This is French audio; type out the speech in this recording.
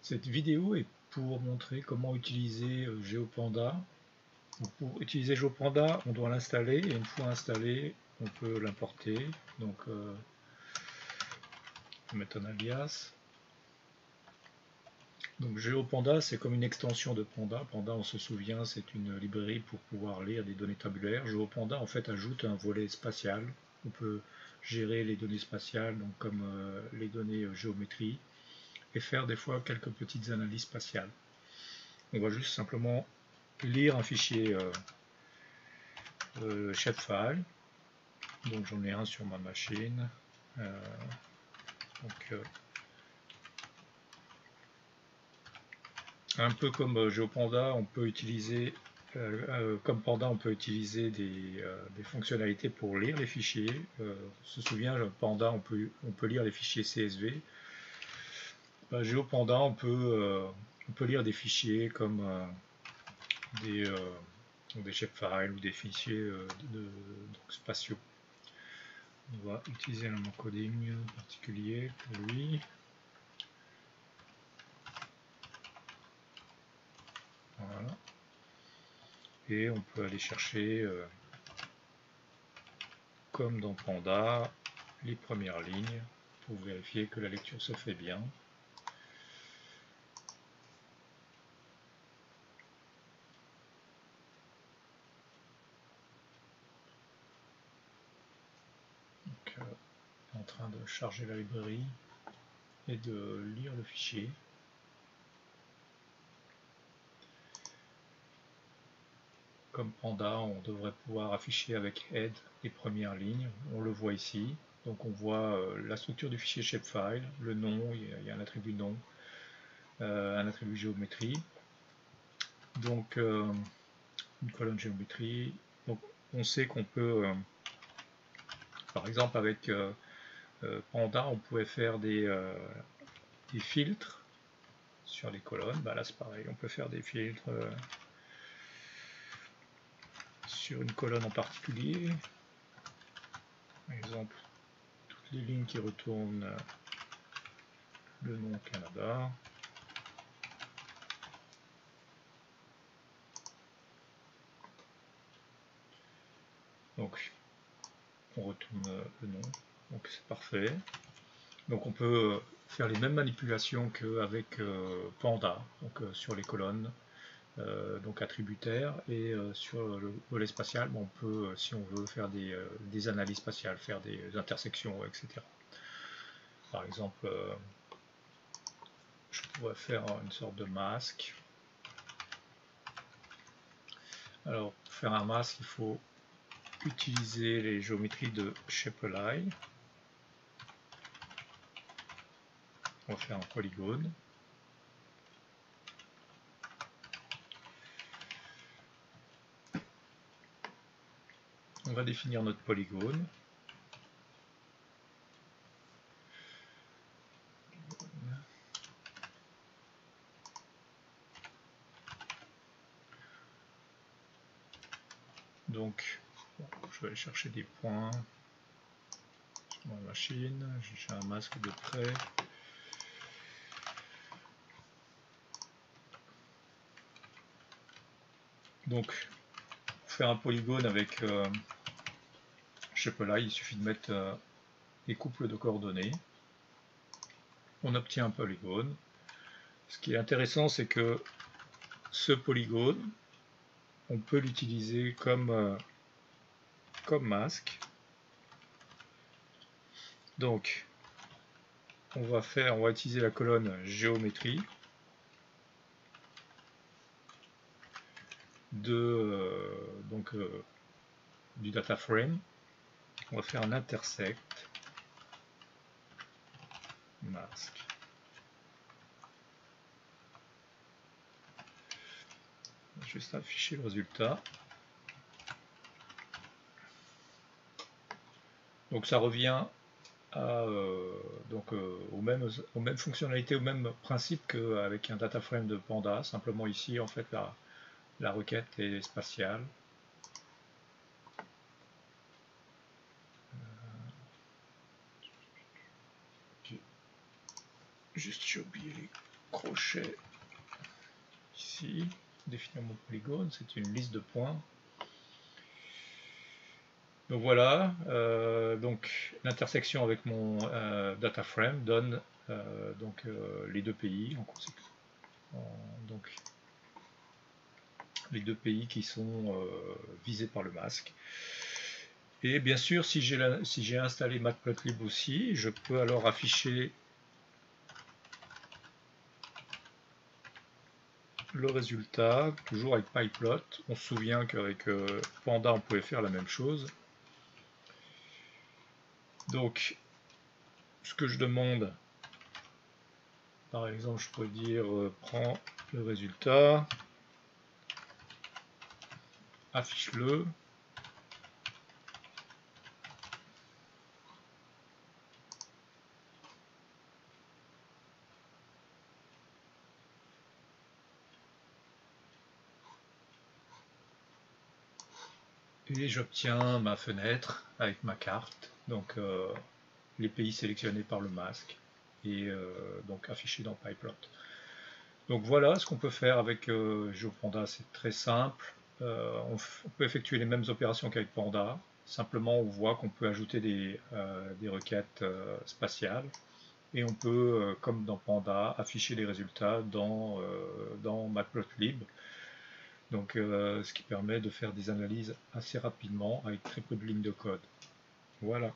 Cette vidéo est pour montrer comment utiliser GeoPanda. Donc pour utiliser GeoPanda, on doit l'installer et une fois installé, on peut l'importer. Donc, je vais mettre un alias. Donc GeoPanda, c'est comme une extension de Panda. Panda, on se souvient, c'est une librairie pour pouvoir lire des données tabulaires. GeoPanda, en fait, ajoute un volet spatial. On peut gérer les données spatiales, donc comme les données géométrie, et faire des fois quelques petites analyses spatiales. On va juste simplement lire un fichier shapefile. Donc j'en ai un sur ma machine. Un peu comme GeoPanda, on peut utiliser comme Panda, on peut utiliser des fonctionnalités pour lire les fichiers. On se souvient, Panda, on peut lire les fichiers CSV. GeoPanda, on peut lire des fichiers comme des shapefiles ou des fichiers donc spatiaux. On va utiliser un encoding particulier pour lui. Voilà. Et on peut aller chercher, comme dans Panda, les premières lignes pour vérifier que la lecture se fait bien. Donc, en train de charger la librairie et de lire le fichier. Comme Panda, on devrait pouvoir afficher avec Head les premières lignes. On le voit ici. Donc on voit la structure du fichier shapefile, le nom, il y a un attribut nom, un attribut géométrie. Donc une colonne géométrie. Donc on sait qu'on peut, par exemple avec Panda, on pouvait faire des filtres sur les colonnes. Là c'est pareil, on peut faire des filtres sur une colonne en particulier. Par exemple, toutes les lignes qui retournent le nom Canada. Donc on retourne le nom, donc c'est parfait. Donc on peut faire les mêmes manipulations qu'avec Panda, donc sur les colonnes, donc attributaires, et sur le volet spatial, on peut, si on veut, faire des analyses spatiales, faire des intersections, etc. Par exemple, je pourrais faire une sorte de masque. Alors, pour faire un masque, il faut utiliser les géométries de Shapefile. On va faire un polygone. On va définir notre polygone. Donc, je vais aller chercher des points sur ma machine. J'ai un masque de trait. Donc, pour faire un polygone avec Shapefile, il suffit de mettre des couples de coordonnées. On obtient un polygone. Ce qui est intéressant, c'est que ce polygone, on peut l'utiliser comme masque. Donc, on va utiliser la colonne géométrie du data frame. On va faire un intersect masque. Je vais juste afficher le résultat. Donc ça revient aux mêmes fonctionnalités, au même principe qu'avec un data frame de Panda. Simplement ici, en fait, la requête est spatiale. J'ai oublié crochet ici, définir mon polygone, c'est une liste de points. Donc voilà, donc l'intersection avec mon data frame donne les deux pays en conséquence. Donc les deux pays qui sont visés par le masque. Et bien sûr, si j'ai installé Matplotlib aussi, je peux alors afficher le résultat, toujours avec pyplot. On se souvient qu'avec Panda, on pouvait faire la même chose. Donc, ce que je demande, par exemple, je pourrais dire prends le résultat, affiche-le. Et j'obtiens ma fenêtre avec ma carte, donc les pays sélectionnés par le masque et donc affichés dans pyplot. Donc voilà ce qu'on peut faire avec GeoPanda, c'est très simple. On peut effectuer les mêmes opérations qu'avec Panda, simplement on voit qu'on peut ajouter des requêtes spatiales et on peut, comme dans Panda, afficher les résultats dans Matplotlib. Donc, ce qui permet de faire des analyses assez rapidement avec très peu de lignes de code. Voilà.